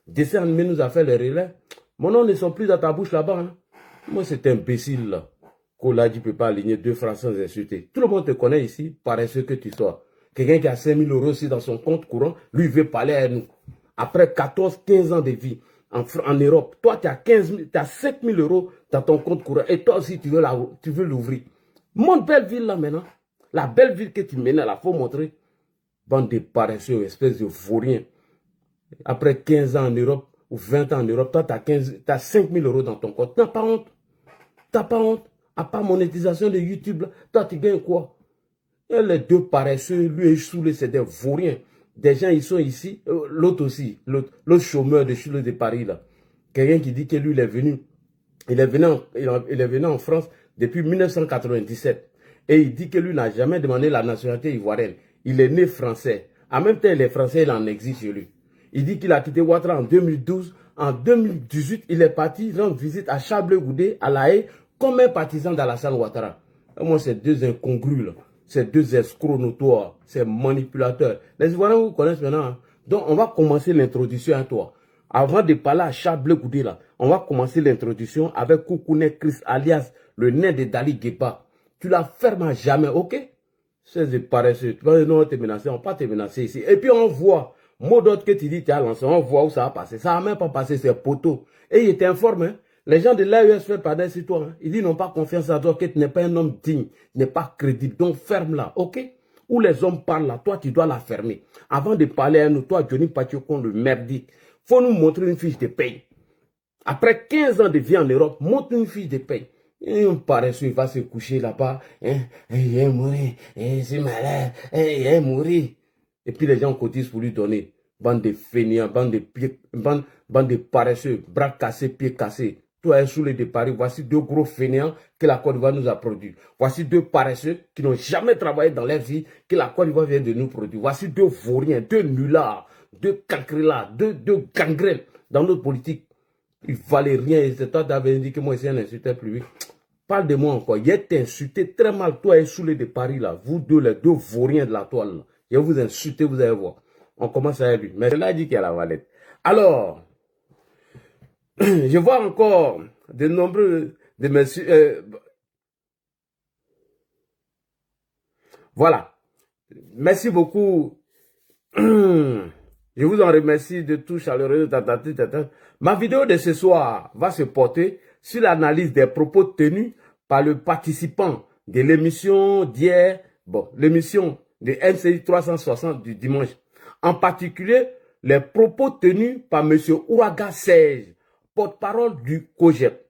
Dessin animé nous a fait le relais. Mon nom ne sont plus dans ta bouche là-bas. Hein. Moi, c'est imbécile là. Kola, tu ne peux pas aligner 2 francs sans insulter. Tout le monde te connaît ici, paresseux que tu sois. Quelqu'un qui a 5 000 € aussi dans son compte courant, lui veut parler à nous. Après 14-15 ans de vie en Europe, toi, tu as 5 000 € dans ton compte courant. Et toi aussi, tu veux l'ouvrir. Monte belle ville là maintenant. La belle ville que tu mènes là, il faut montrer. Bande de paresseux, espèce de vaurien. Après 15 ans en Europe, ou 20 ans en Europe, toi, tu as 5 000 € dans ton compte. Tu n'as pas honte. Tu n'as pas honte. À part monétisation de YouTube, là, toi, tu gagnes quoi? Et les 2 paresseux, lui et Soulé, c'est des vauriens. Des gens, ils sont ici. L'autre aussi, l'autre chômeur de Chule de Paris, là. Quelqu'un qui dit que lui, il est venu. Il est venu en France depuis 1997. Et il dit que lui n'a jamais demandé la nationalité ivoirienne. Il est né français. En même temps, il est français, il en existe chez lui. Il dit qu'il a quitté Ouattara en 2012. En 2018, il est parti rendre visite à Chablais-Goudé, à La Haye, comme un partisan d'Alassane Ouattara. Et moi, ces 2 incongrus, là, ces 2 escrocs notoires, ces manipulateurs. Les Ivoiriens vous connaissent maintenant. Hein? Donc, on va commencer l'introduction à toi. Avant de parler à Chablais-Goudé, là, on va commencer l'introduction avec Koukounet Chris, alias le nain de Dali Guépa. Tu la fermes à jamais, ok? C'est paresseux. Tu vas non te menacer, on ne va pas te menacer ici. Et puis, on voit. Mot d'autre que tu dis, tu as lancé, on voit où ça va passer. Ça n'a même pas passé, c'est poteau. Et il t'informe, hein. Les gens de l'AES font pardon sur toi. Hein. Ils disent, n'ont pas confiance en toi, que tu n'es pas un homme digne, tu n'es pas crédible. Donc, ferme-la, ok? Où les hommes parlent là, toi, tu dois la fermer. Avant de parler à nous, toi, Johnny Patiokon, le merdique, faut nous montrer une fiche de paye. Après 15 ans de vie en Europe, montre une fiche de paye. Et un paresseux, il va se coucher là-bas. Hein? Il est mourir, c'est malade, il est mourir. Et puis les gens cotisent pour lui donner. Bande de fainéants, bande de paresseux, bras cassés, pieds cassés. Toi, Soulé de Paris, voici 2 gros fainéants que la Côte d'Ivoire nous a produits. Voici 2 paresseux qui n'ont jamais travaillé dans leur vie, que la Côte d'Ivoire vient de nous produire. Voici 2 vauriens, 2 nullards, 2 cancrelats, 2 gangrènes dans notre politique. Ils ne valaient rien. C'est toi qui avais dit que moi, c'est un insulteur public. Parle de moi encore. Il est insulté très mal, toi et Soulé de Paris, là. Vous deux, les 2 vauriens de la toile, là. Je vais vous insulter, vous allez voir. On commence avec lui. Mais là, il dit qu'il y a la valette. Alors, je vois encore de nombreux de messieurs. Voilà. Merci beaucoup. Je vous en remercie de tout chaleureux. Ma vidéo de ce soir va se porter sur l'analyse des propos tenus par le participant de l'émission d'hier. Bon, l'émission de MCI 360 du dimanche. En particulier, les propos tenus par M. Ouraga Serge, porte-parole du COJEP.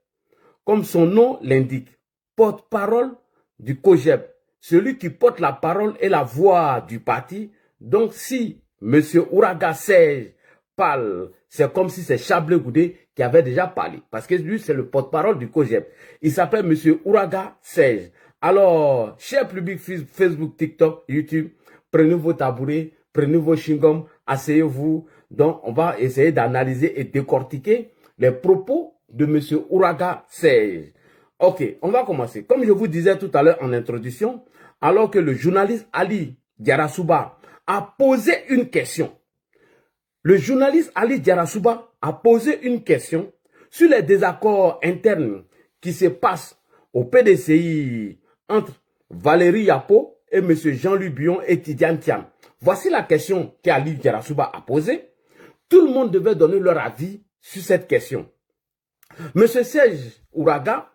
Comme son nom l'indique, porte-parole du COJEP. Celui qui porte la parole et la voix du parti. Donc, si M. Ouraga Serge parle, c'est comme si c'est Chablais-Goudé qui avait déjà parlé. Parce que lui, c'est le porte-parole du COJEP. Il s'appelle M. Ouraga Serge. Alors, cher public Facebook, TikTok, YouTube, prenez vos tabourets, prenez vos chewing-gums, asseyez-vous. Donc, on va essayer d'analyser et décortiquer les propos de M. Ouraga Serge. Ok, on va commencer. Comme je vous disais tout à l'heure en introduction, alors que le journaliste Ali Diarasouba a posé une question. Le journaliste Ali Diarasouba a posé une question sur les désaccords internes qui se passent au PDCI entre Valérie Yapo et M. Jean-Louis Bion et Tidiane Thiam. Voici la question qu'Ali Diarasouba a posée. Tout le monde devait donner leur avis sur cette question. M. Serge Ouraga,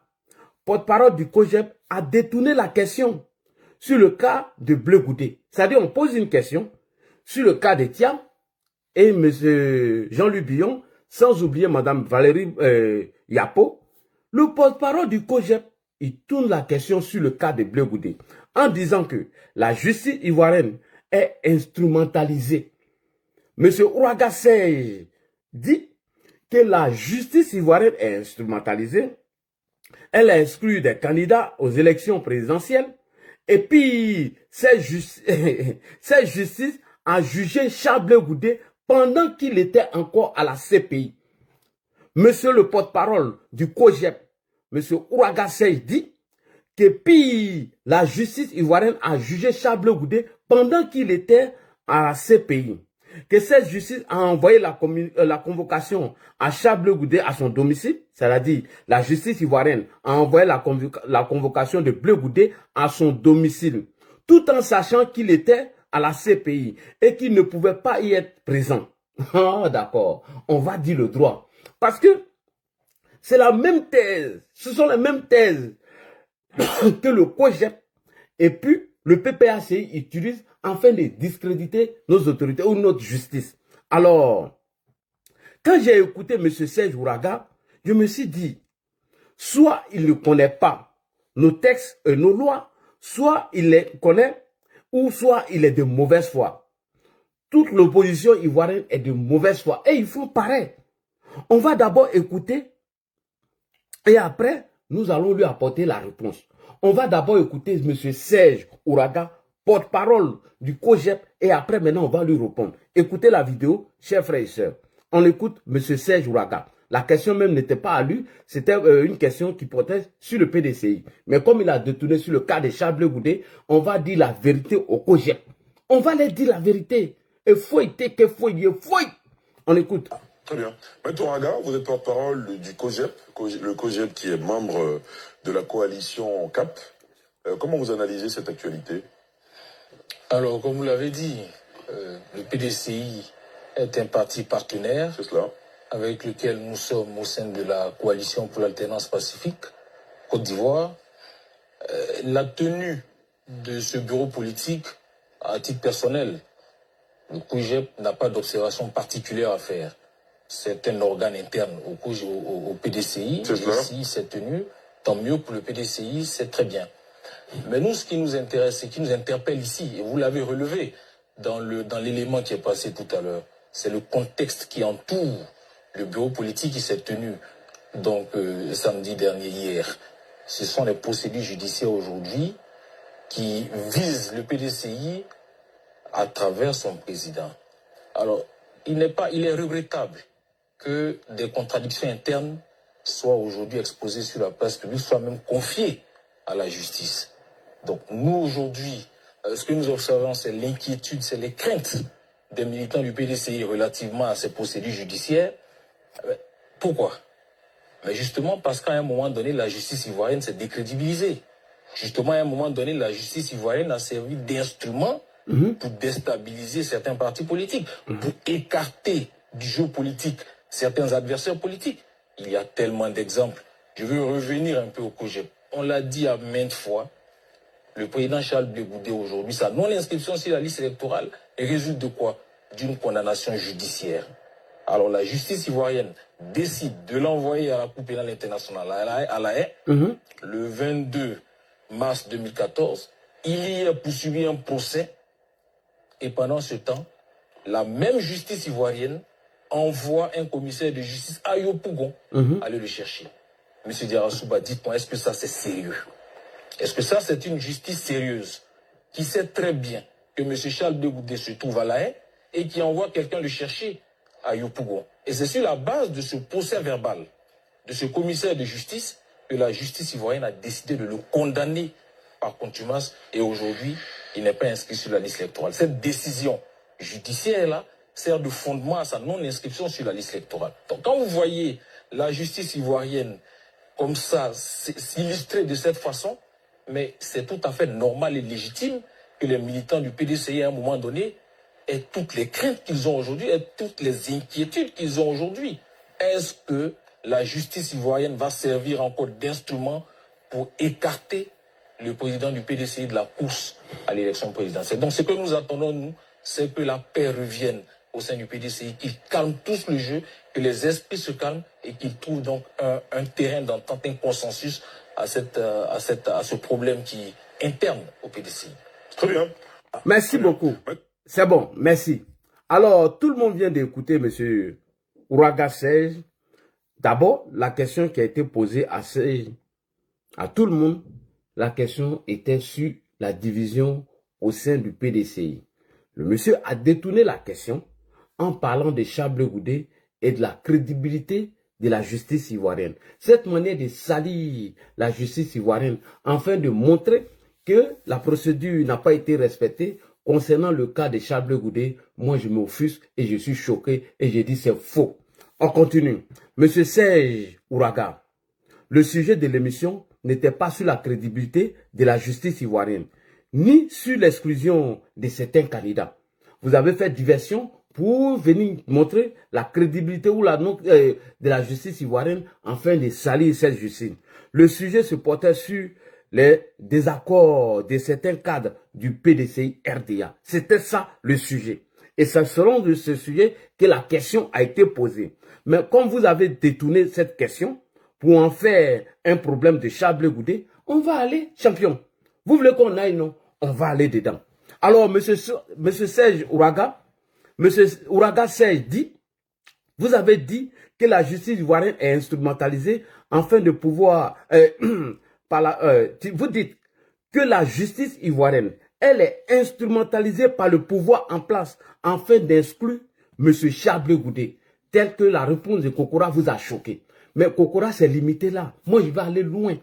porte-parole du COJEP, a détourné la question sur le cas de Bleu Goudé. C'est-à-dire, on pose une question sur le cas de Thiam et M. Jean-Louis Bion, sans oublier Mme Valérie Yapo. Le porte-parole du COJEP, il tourne la question sur le cas de Bleu Goudé en disant que la justice ivoirienne est instrumentalisée. M. Ouraga Serge dit que la justice ivoirienne est instrumentalisée. Elle a exclu des candidats aux élections présidentielles. Et puis, cette justice a jugé Chablais-Goudé pendant qu'il était encore à la CPI. Monsieur le porte-parole du COJEP, Monsieur Ouraga Serge dit que puis la justice ivoirienne a jugé Chablais-Goudé pendant qu'il était à la CPI. que cette justice a envoyé la convocation à Charles Goudé à son domicile, c'est-à-dire la justice ivoirienne a envoyé la convocation de Bleu Goudé à son domicile, tout en sachant qu'il était à la CPI et qu'il ne pouvait pas y être présent. Ah, d'accord, on va dire le droit. Parce que c'est la même thèse, ce sont les mêmes thèses que le COJEP et puis le PPACI utilise afin de discréditer nos autorités ou notre justice. Alors, quand j'ai écouté M. Serge Ouraga, je me suis dit, soit il ne connaît pas nos textes et nos lois, soit il les connaît, ou soit il est de mauvaise foi. Toute l'opposition ivoirienne est de mauvaise foi. Et ils font pareil. On va d'abord écouter et après, nous allons lui apporter la réponse. On va d'abord écouter M. Serge Ouraga, porte-parole du COJEP, et après, maintenant, on va lui répondre. Écoutez la vidéo, chers frères et sœurs. On écoute M. Serge Ouraga. La question même n'était pas à lui, c'était une question qui portait sur le PDCI. Mais comme il a détourné sur le cas de Charles Bleu Goudé, on va dire la vérité au COJEP. On va leur dire la vérité. Et fouille, que fouille, fouille. On écoute. Très bien. Maître Ouraga, vous êtes porte-parole du COJEP, le COJEP qui est membre de la coalition CAP. Comment vous analysez cette actualité? Alors, comme vous l'avez dit, le PDCI est un parti partenaire. C'est cela. Avec lequel nous sommes au sein de la coalition pour l'alternance pacifique, Côte d'Ivoire. La tenue de ce bureau politique, à titre personnel, le COJEP n'a pas d'observation particulière à faire. C'est un organe interne au PDCI. Si c'est tenu, tant mieux pour le PDCI, c'est très bien. Mais nous, ce qui nous intéresse, ce qui nous interpelle ici, et vous l'avez relevé dans l'élément qui est passé tout à l'heure, c'est le contexte qui entoure le bureau politique qui s'est tenu donc samedi dernier, hier. Ce sont les procédures judiciaires aujourd'hui qui visent le PDCI à travers son président. Alors, il est regrettable que des contradictions internes soient aujourd'hui exposées sur la place publique, soient même confiées à la justice. Donc nous aujourd'hui, ce que nous observons, c'est l'inquiétude, c'est les craintes des militants du PDCI relativement à ces procédures judiciaires. Pourquoi? Mais justement parce qu'à un moment donné, la justice ivoirienne s'est décrédibilisée. Justement, à un moment donné, la justice ivoirienne a servi d'instrument pour déstabiliser certains partis politiques, pour écarter du jeu politique certains adversaires politiques. Il y a tellement d'exemples. Je veux revenir un peu au COJEP. On l'a dit à maintes fois, le président Charles Bleu Goudé aujourd'hui, sa non-inscription sur la liste électorale résulte de quoi? D'une condamnation judiciaire. Alors la justice ivoirienne décide de l'envoyer à la Cour pénale internationale à La Haye le 22 mars 2014. Il y a poursuivi un procès et pendant ce temps, la même justice ivoirienne envoie un commissaire de justice à Yopougon aller le chercher. Monsieur Diarra-Souba, dites-moi, est-ce que ça c'est sérieux? Est-ce que ça c'est une justice sérieuse qui sait très bien que M. Charles Bleu Goudé se trouve à La Haye et qui envoie quelqu'un le chercher à Yopougon? Et c'est sur la base de ce procès verbal, de ce commissaire de justice, que la justice ivoirienne a décidé de le condamner par contumace et aujourd'hui, il n'est pas inscrit sur la liste électorale. Cette décision judiciaire-là sert de fondement à sa non-inscription sur la liste électorale. Donc quand vous voyez la justice ivoirienne comme ça s'illustrer de cette façon, mais c'est tout à fait normal et légitime que les militants du PDCI à un moment donné aient toutes les craintes qu'ils ont aujourd'hui, aient toutes les inquiétudes qu'ils ont aujourd'hui. Est-ce que la justice ivoirienne va servir encore d'instrument pour écarter le président du PDCI de la course à l'élection présidentielle? Donc ce que nous attendons, nous, c'est que la paix revienne au sein du PDCI, qu'ils calment tous le jeu, que les esprits se calment et qu'ils trouvent donc un terrain d'entente, un consensus à ce problème qui est interne au PDCI. Très bien. Merci beaucoup. C'est bon, merci. Alors, tout le monde vient d'écouter M. Ouraga Serge. D'abord, la question qui a été posée à Serge, à tout le monde, la question était sur la division au sein du PDCI. Le monsieur a détourné la question en parlant de Charles Bleu Goudé et de la crédibilité de la justice ivoirienne. Cette manière de salir la justice ivoirienne afin de montrer que la procédure n'a pas été respectée concernant le cas de Charles Blé Goudé, moi je m'offusque et je suis choqué et je dis c'est faux. On continue. Monsieur Serge Ouraga, le sujet de l'émission n'était pas sur la crédibilité de la justice ivoirienne, ni sur l'exclusion de certains candidats. Vous avez fait diversion pour venir montrer la crédibilité ou la non, de la justice ivoirienne afin de salir cette justice. Le sujet se portait sur les désaccords de certains cadres du PDCI RDA. C'était ça le sujet. Et c'est selon de ce sujet que la question a été posée. Mais comme vous avez détourné cette question pour en faire un problème de Charles Blé Goudé, on va aller, champion. Vous voulez qu'on aille, non? On va aller dedans. Alors, monsieur Serge Ouraga, monsieur Ouraga Serge dit, vous avez dit que la justice ivoirienne est instrumentalisée afin de pouvoir... vous dites que la justice ivoirienne, elle est instrumentalisée par le pouvoir en place afin d'exclure M. Charles Blé Goudé, tel que la réponse de Kokora vous a choqué. Mais Kokora s'est limité là. Moi, je vais aller loin.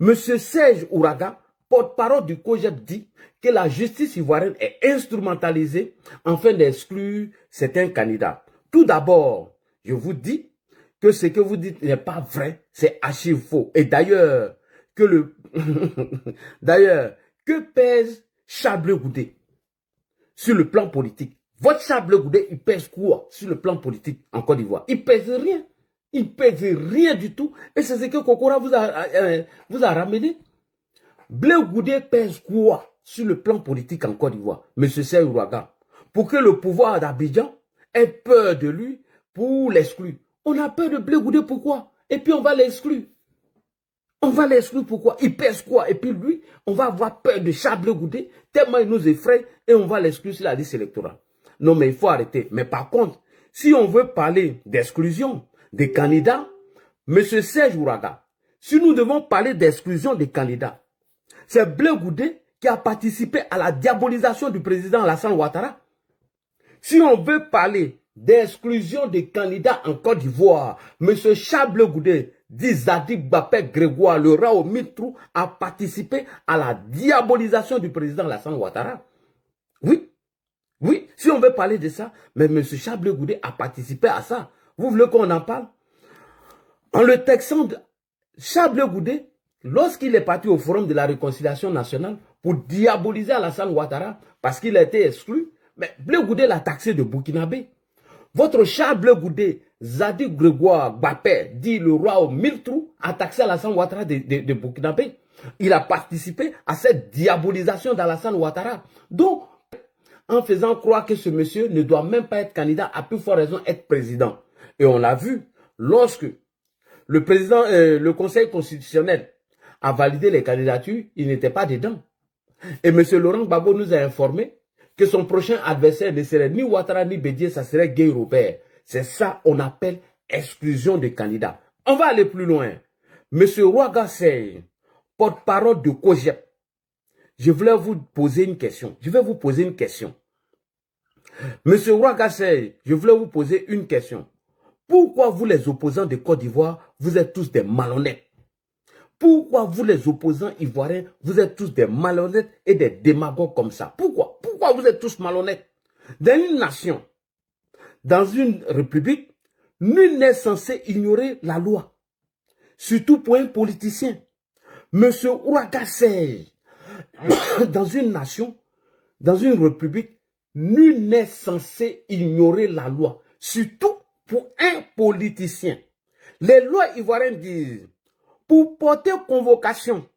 M. Serge Ouraga, porte-parole du COJEP, dit que la justice ivoirienne est instrumentalisée afin d'exclure certains candidats. Tout d'abord, je vous dis que ce que vous dites n'est pas vrai, c'est archi faux. Et d'ailleurs, que pèse Charles Blé Goudé sur le plan politique? Votre Charles Blé Goudé, il pèse quoi sur le plan politique en Côte d'Ivoire? Il pèse rien. Il pèse rien du tout. Et c'est ce que Kokora vous a ramené. Blé Goudé pèse quoi sur le plan politique en Côte d'Ivoire, monsieur Serge Ouraga, pour que le pouvoir d'Abidjan ait peur de lui pour l'exclure? On a peur de Blé Goudé, pourquoi? Et puis on va l'exclure. On va l'exclure, pourquoi? Il pèse quoi? Et puis lui, on va avoir peur de Charles Blé Goudé, tellement il nous effraie, et on va l'exclure sur la liste électorale. Non, mais il faut arrêter. Mais par contre, si on veut parler d'exclusion des candidats, monsieur Serge Ouraga, si nous devons parler d'exclusion des candidats, c'est Blé Goudé qui a participé à la diabolisation du président Alassane Ouattara. Si on veut parler d'exclusion des candidats en Côte d'Ivoire, M. Charles Blé Goudé, dit Zadig Bapé Grégoire, le rat au mitrou, a participé à la diabolisation du président Alassane Ouattara. Oui, oui, si on veut parler de ça, mais M. Charles Blé Goudé a participé à ça. Vous voulez qu'on en parle? En le textant de Charles Blé Goudé, lorsqu'il est parti au Forum de la Réconciliation Nationale pour diaboliser Alassane Ouattara parce qu'il a été exclu, mais Blé Goudé l'a taxé de Burkinabé. Votre Charles Blé Goudé, Zadig Grégoire Bapé, dit le roi aux 1000 trous, a taxé Alassane Ouattara de Burkinabé. Il a participé à cette diabolisation d'Alassane Ouattara. Donc, en faisant croire que ce monsieur ne doit même pas être candidat, à plus forte raison être président. Et on l'a vu, lorsque le Conseil constitutionnel a validé les candidatures, il n'était pas dedans. Et M. Laurent Gbagbo nous a informé que son prochain adversaire ne serait ni Ouattara ni Bédié, ça serait Gueye Robert. C'est ça qu'on appelle exclusion des candidats. On va aller plus loin. M. Ouraga Serge, porte-parole de COJEP, je voulais vous poser une question. Je vais vous poser une question. Monsieur Ouraga Serge, je voulais vous poser une question. Pourquoi vous les opposants de Côte d'Ivoire, vous êtes tous des malhonnêtes? Pourquoi vous les opposants ivoiriens, vous êtes tous des malhonnêtes et des démagogues comme ça? Pourquoi? Pourquoi vous êtes tous malhonnêtes? Dans une nation, dans une république, nul n'est censé ignorer la loi. Surtout pour un politicien. Monsieur Ouraga Serge, dans une nation, dans une république, nul n'est censé ignorer la loi. Surtout pour un politicien. Les lois ivoiriennes disent, pour porter convocation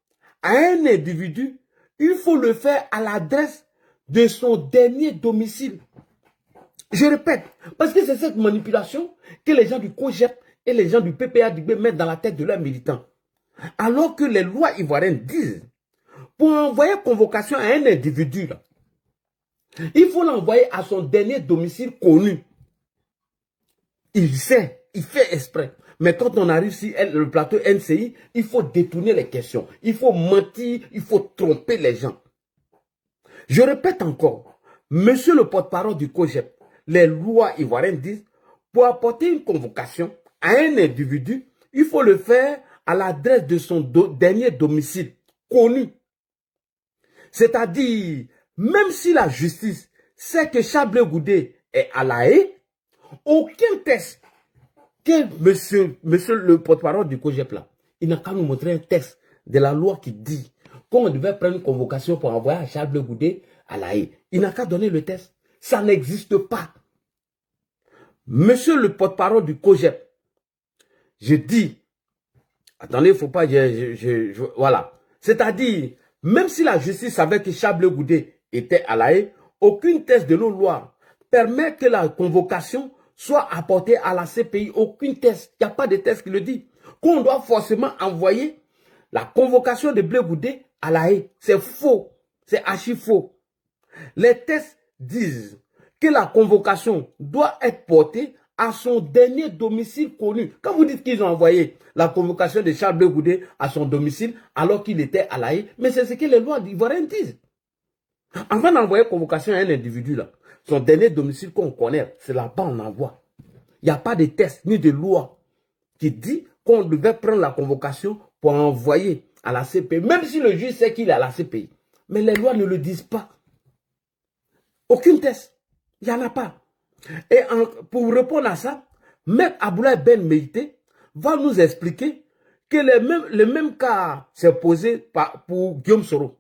à un individu, il faut le faire à l'adresse de son dernier domicile. Je répète, parce que c'est cette manipulation que les gens du COJEP et les gens du PPADB mettent dans la tête de leurs militants. Alors que les lois ivoiriennes disent, pour envoyer convocation à un individu, là, il faut l'envoyer à son dernier domicile connu. Il sait, il fait exprès. Mais quand on arrive sur le plateau NCI, il faut détourner les questions. Il faut mentir, il faut tromper les gens. Je répète encore, monsieur le porte-parole du COJEP, les lois ivoiriennes disent, pour apporter une convocation à un individu, il faut le faire à l'adresse de son dernier domicile connu. C'est-à-dire, même si la justice sait que Charles Goudé est à La Haye, aucun test que monsieur le porte-parole du COJEP là, il n'a qu'à nous montrer un texte de la loi qui dit qu'on devait prendre une convocation pour envoyer Charles Goudé à La Haye. Il n'a qu'à donner le test. Ça n'existe pas. Monsieur le porte-parole du COJEP, je dis, attendez, il ne faut pas, voilà. C'est-à-dire, même si la justice savait que Charles Goudé était à La Haye, aucune test de nos lois permet que la convocation soit apportée à la CPI. Aucune test. Il n'y a pas de test qui le dit. Qu'on doit forcément envoyer la convocation de Blé Goudé à La Haye. C'est faux. C'est archi faux. Les tests disent que la convocation doit être portée à son dernier domicile connu. Quand vous dites qu'ils ont envoyé la convocation de Charles Goudé à son domicile alors qu'il était à La Haye, mais c'est ce que les lois ivoiriennes disent. Avant d'envoyer convocation à un individu, là, son dernier domicile qu'on connaît, c'est là-bas on envoie. Il n'y a pas de test ni de loi qui dit qu'on devait prendre la convocation pour envoyer à la CPI, même si le juge sait qu'il est à la CPI. Mais les lois ne le disent pas. Aucun test. Il n'y en a pas. Et pour répondre à ça, Maître Aboulaye Ben Meïté va nous expliquer que le même cas s'est posé pour Guillaume Soro.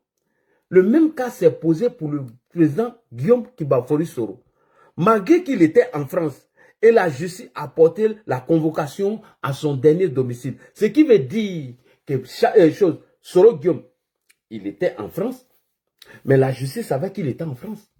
Le même cas s'est posé pour le président Guillaume Kibafori Soro. Malgré qu'il était en France et la justice a porté la convocation à son dernier domicile. Ce qui veut dire que Soro Guillaume, il était en France, mais la justice savait qu'il était en France.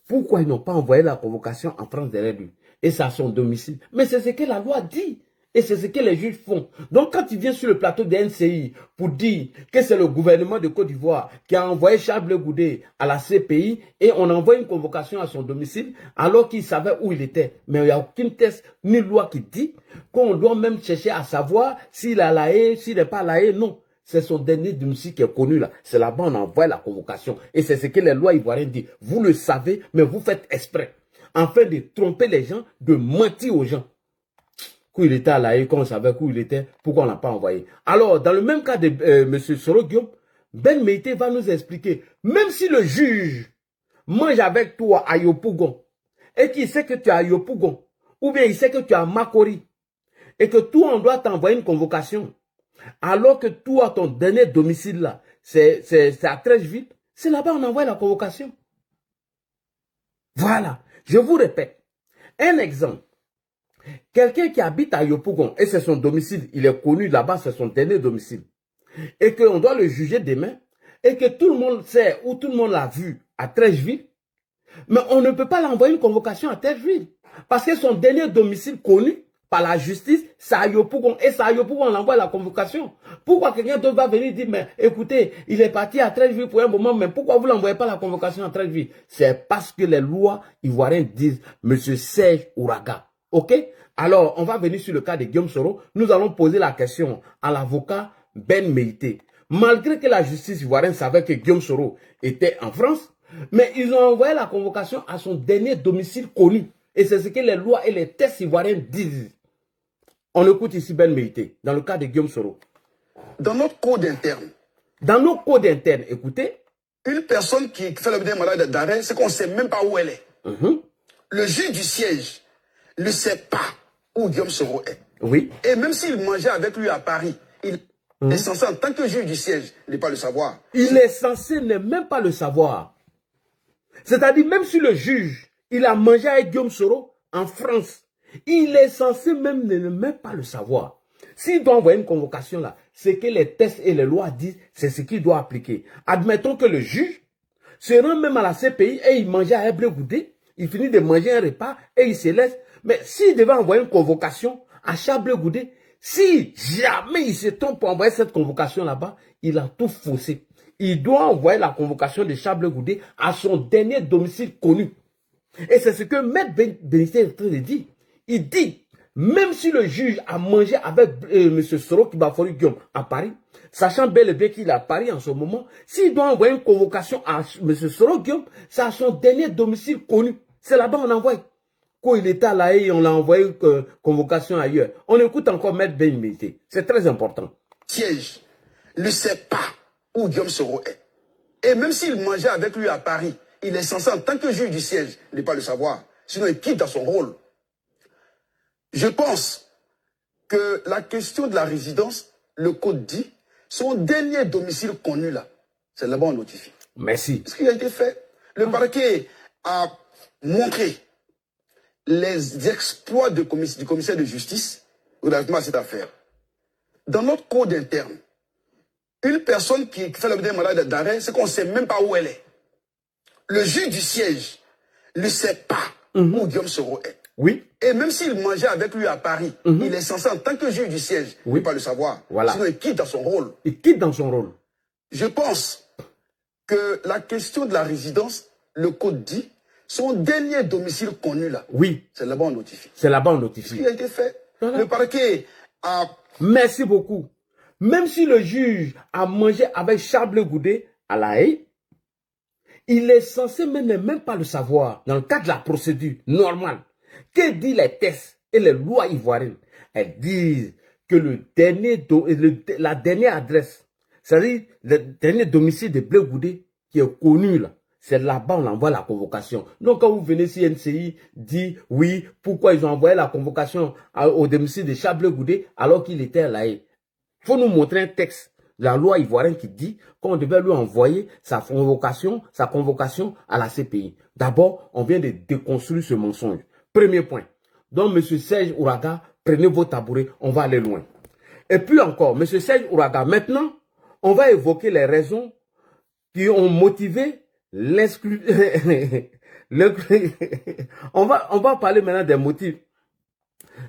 Pourquoi ils n'ont pas envoyé la convocation en France derrière lui? Et c'est à son domicile. Mais c'est ce que la loi dit. Et c'est ce que les juges font. Donc quand il vient sur le plateau de NCI pour dire que c'est le gouvernement de Côte d'Ivoire qui a envoyé Charles Goudé à la CPI et on envoie une convocation à son domicile alors qu'il savait où il était. Mais il n'y a aucun test ni loi qui dit qu'on doit même chercher à savoir s'il est à La Haye, s'il n'est pas à La Haye. Non. C'est son dernier domicile qui est connu là. C'est là-bas on envoie la convocation. Et c'est ce que les lois ivoiriennes disent. Vous le savez, mais vous faites exprès. Afin de tromper les gens, de mentir aux gens. Où il était à La Haye, quand on savait où il était, pourquoi on ne l'a pas envoyé. Alors, dans le même cas de M. Soro Guillaume, Ben Meïté va nous expliquer, même si le juge mange avec toi à Yopougon, et qu'il sait que tu es à Yopougon, ou bien il sait que tu es à Makori, et que toi, on doit t'envoyer une convocation, alors que toi, ton dernier domicile là, c'est à Trècheville, c'est là-bas on envoie la convocation. Voilà, je vous répète, un exemple. Quelqu'un qui habite à Yopougon, et c'est son domicile, il est connu là-bas, c'est son dernier domicile, et qu'on doit le juger demain, et que tout le monde sait ou tout le monde l'a vu à Trècheville, mais on ne peut pas l'envoyer une convocation à Trècheville, parce que son dernier domicile connu par la justice, c'est à Yopougon, et c'est à Yopougon on envoie la convocation. Pourquoi quelqu'un d'autre va venir dire, mais écoutez, il est parti à Trècheville pour un moment, mais pourquoi vous n'envoyez pas la convocation à Trècheville? C'est parce que les lois ivoiriennes disent, M. Serge Ouraga. Ok? Alors, on va venir sur le cas de Guillaume Soro. Nous allons poser la question à l'avocat Ben Meïté. Malgré que la justice ivoirienne savait que Guillaume Soro était en France, mais ils ont envoyé la convocation à son dernier domicile connu. Et c'est ce que les lois et les tests ivoiriens disent. On écoute ici Ben Meïté, dans le cas de Guillaume Soro. Dans notre code interne. Dans nos codes internes, écoutez. Une personne qui fait l'objet d'un mandat d'arrêt, c'est qu'on ne sait même pas où elle est. Le juge du siège ne sait pas où Guillaume Soro est. Oui. Et même s'il mangeait avec lui à Paris, il est censé, en tant que juge du siège, ne pas le savoir. Il est censé ne même pas le savoir. C'est-à-dire, même si le juge, il a mangé avec Guillaume Soro en France, il est censé même ne même pas le savoir. S'il doit envoyer une convocation là, c'est que les tests et les lois disent, c'est ce qu'il doit appliquer. Admettons que le juge se rend même à la CPI et il mangeait à Blé Goudé, il finit de manger un repas et il se laisse. Mais s'il devait envoyer une convocation à Charles Goudé, si jamais il se trompe pour envoyer cette convocation là-bas, il a tout faussé. Il doit envoyer la convocation de Charles Goudé à son dernier domicile connu. Et c'est ce que Maître Benité est en train de dire. Il dit, même si le juge a mangé avec M. Soro Kibafori Guillaume à Paris, sachant bel et bien qu'il est à Paris en ce moment, s'il doit envoyer une convocation à M. Soro Guillaume, c'est à son dernier domicile connu. C'est là-bas qu'on envoie. Quand il était à La Haye, on l'a envoyé une convocation ailleurs. On écoute encore Maître Ben Meïté. C'est très important. Siège ne sait pas où Guillaume Soro est. Et même s'il mangeait avec lui à Paris, il est censé, en tant que juge du siège, ne pas le savoir. Sinon, il quitte dans son rôle. Je pense que la question de la résidence, le code dit, son dernier domicile connu là, c'est là-bas on notifie. Merci. Ce qui a été fait, le parquet a montré les exploits du commissaire de justice relativement à cette affaire. Dans notre code interne, une personne qui fait l'objet d'un mandat d'arrêt, c'est qu'on ne sait même pas où elle est. Le juge du siège ne sait pas où Guillaume Soro est. Oui. Et même s'il mangeait avec lui à Paris, il est censé, en tant que juge du siège, ne pas le savoir. Voilà. Sinon, il quitte dans son rôle. Il quitte dans son rôle. Je pense que la question de la résidence, le code dit, son dernier domicile connu là, oui, c'est là-bas on notifie. C'est là-bas on notifie. Ce qui a été fait. Voilà. Le parquet a... Merci beaucoup. Même si le juge a mangé avec Charles Goudé à La Haye, il est censé même pas le savoir dans le cadre de la procédure normale. Que disent les textes et les lois ivoiriennes? Elles disent que la dernière adresse, c'est-à-dire le dernier domicile de Blé Goudé qui est connu là, c'est là-bas on envoie la convocation. Donc quand vous venez si NCI dit oui, pourquoi ils ont envoyé la convocation au domicile de Charles Goudé alors qu'il était à La Haye? Il faut nous montrer un texte de la loi ivoirienne qui dit qu'on devait lui envoyer sa convocation à la CPI. D'abord, on vient de déconstruire ce mensonge. Premier point. Donc, M. Serge Ouraga, prenez vos tabourets, on va aller loin. Et puis encore, M. Serge Ouraga, maintenant, on va évoquer les raisons qui ont motivé on va parler maintenant des motifs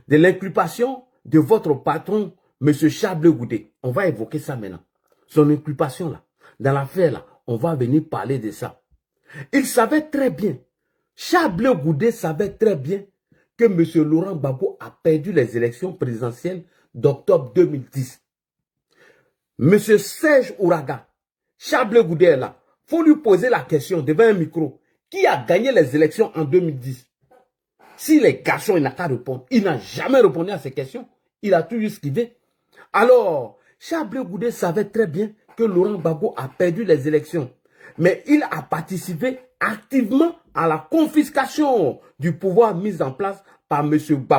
de l'inculpation de votre patron, M. Charles Goudé. On va évoquer ça maintenant. Son inculpation là, dans l'affaire là, on va venir parler de ça. Il savait très bien, Charles Goudé savait très bien que M. Laurent Gbagbo a perdu les élections présidentielles d'octobre 2010. M. Serge Ouraga, Charles Goudé est là. Il faut lui poser la question devant un micro. Qui a gagné les élections en 2010? Si les garçons, il n'a qu'à répondre. Il n'a jamais répondu à ces questions. Il a tout esquivé. Alors, Charles Goudé savait très bien que Laurent Gbagbo a perdu les élections. Mais il a participé activement à la confiscation du pouvoir mis en place par M. Gbagbo.